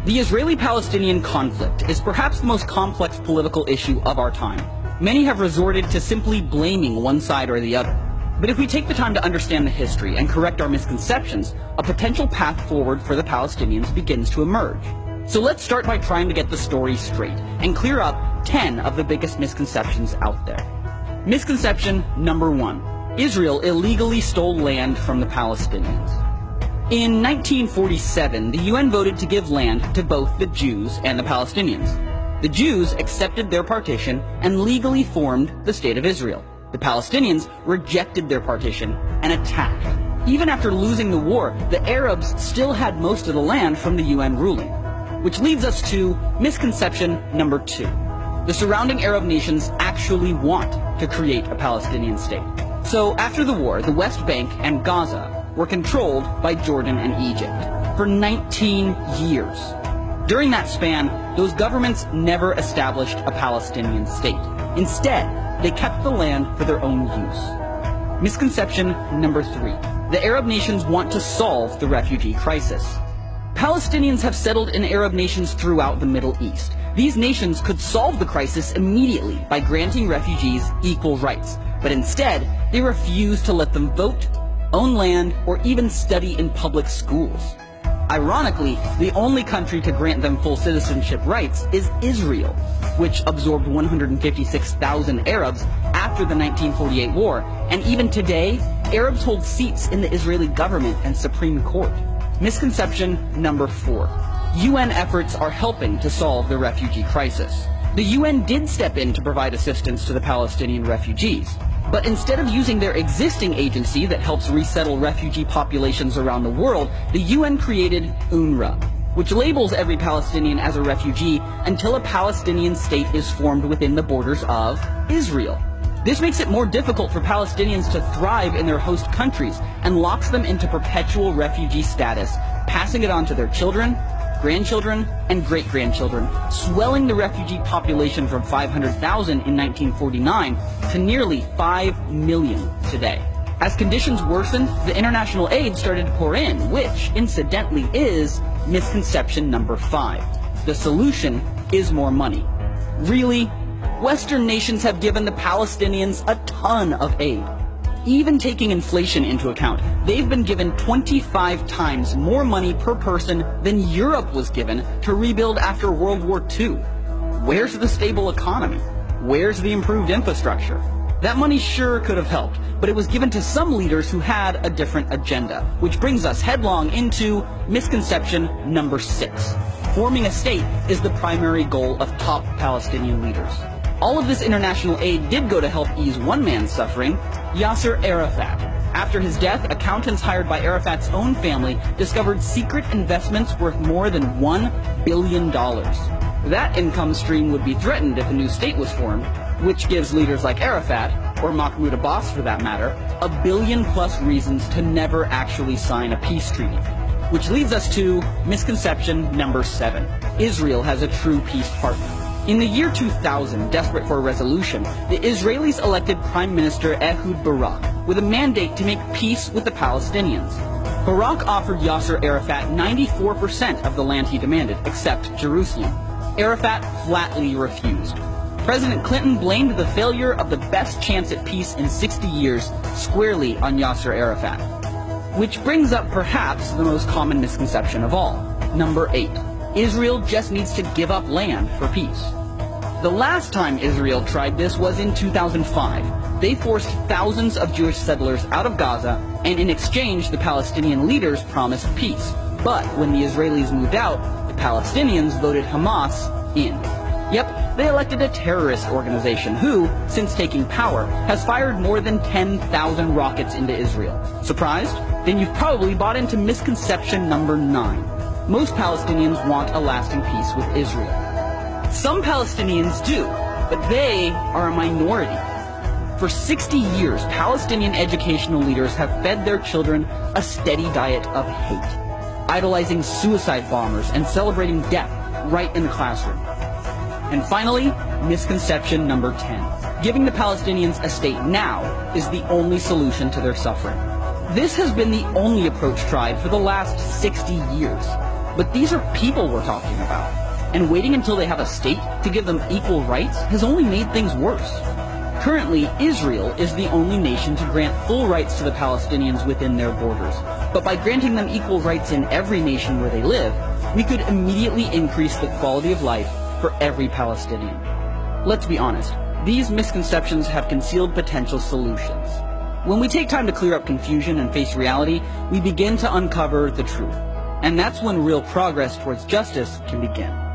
The Israeli-Palestinian conflict is perhaps the most complex political issue of our time. Many have resorted to simply blaming one side or the other. But if we take the time to understand the history and correct our misconceptions, a potential path forward for the Palestinians begins to emerge. So let's start by trying to get the story straight and clear up 10 of the biggest misconceptions out there. Misconception number 1. Israel illegally stole land from the Palestinians. In 1947, the UN voted to give land to both the Jews and the Palestinians. The Jews accepted their partition and legally formed the State of Israel. The Palestinians rejected their partition and attacked. Even after losing the war, the Arabs still had most of the land from the UN ruling. Which leads us to misconception number 2. The surrounding Arab nations actually want to create a Palestinian state. So after the war, the West Bank and Gaza were controlled by Jordan and Egypt for 19 years. During that span, those governments never established a Palestinian state. Instead, they kept the land for their own use. Misconception number 3. The Arab nations want to solve the refugee crisis. Palestinians have settled in Arab nations throughout the Middle East. These nations could solve the crisis immediately by granting refugees equal rights, but instead, they refuse to let them vote, own land, or even study in public schools. Ironically, the only country to grant them full citizenship rights is Israel, which absorbed 156,000 Arabs after the 1948 war, and even today, Arabs hold seats in the Israeli government and Supreme Court. Misconception number 4. UN efforts are helping to solve the refugee crisis. The UN did step in to provide assistance to the Palestinian refugees. But instead of using their existing agency that helps resettle refugee populations around the world, the UN created UNRWA, which labels every Palestinian as a refugee until a Palestinian state is formed within the borders of Israel. This makes it more difficult for Palestinians to thrive in their host countries and locks them into perpetual refugee status, passing it on to their children, grandchildren, and great-grandchildren, swelling the refugee population from 500,000 in 1949 to nearly 5 million today. As conditions worsened, the international aid started to pour in, which, incidentally, is misconception number 5. The solution is more money. Really? Western nations have given the Palestinians a ton of aid. Even taking inflation into account, they've been given 25 times more money per person than Europe was given to rebuild after World War II. Where's the stable economy? Where's the improved infrastructure? That money sure could have helped, but it was given to some leaders who had a different agenda, which brings us headlong into misconception number 6. Forming a state is the primary goal of top Palestinian leaders. All of this international aid did go to help ease one man's suffering, Yasser Arafat. After his death, accountants hired by Arafat's own family discovered secret investments worth more than $1 billion. That income stream would be threatened if a new state was formed, which gives leaders like Arafat, or Mahmoud Abbas for that matter, a billion-plus reasons to never actually sign a peace treaty. Which leads us to misconception number 7. Israel has a true peace partner. In the year 2000, desperate for a resolution, the Israelis elected Prime Minister Ehud Barak with a mandate to make peace with the Palestinians. Barak offered Yasser Arafat 94% of the land he demanded, except Jerusalem. Arafat flatly refused. President Clinton blamed the failure of the best chance at peace in 60 years squarely on Yasser Arafat. Which brings up perhaps the most common misconception of all. Number 8. Israel just needs to give up land for peace. The last time Israel tried this was in 2005. They forced thousands of Jewish settlers out of Gaza, and in exchange, the Palestinian leaders promised peace. But when the Israelis moved out, the Palestinians voted Hamas in. Yep, they elected a terrorist organization who, since taking power, has fired more than 10,000 rockets into Israel. Surprised? Then you've probably bought into misconception number 9. Most Palestinians want a lasting peace with Israel. Some Palestinians do, but they are a minority. For 60 years, Palestinian educational leaders have fed their children a steady diet of hate, idolizing suicide bombers and celebrating death right in the classroom. And finally, misconception number 10. Giving the Palestinians a state now is the only solution to their suffering. This has been the only approach tried for the last 60 years. But these are people we're talking about, and waiting until they have a state to give them equal rights has only made things worse. Currently, Israel is the only nation to grant full rights to the Palestinians within their borders. But by granting them equal rights in every nation where they live, we could immediately increase the quality of life for every Palestinian. Let's be honest, these misconceptions have concealed potential solutions. When we take time to clear up confusion and face reality, we begin to uncover the truth. And that's when real progress towards justice can begin.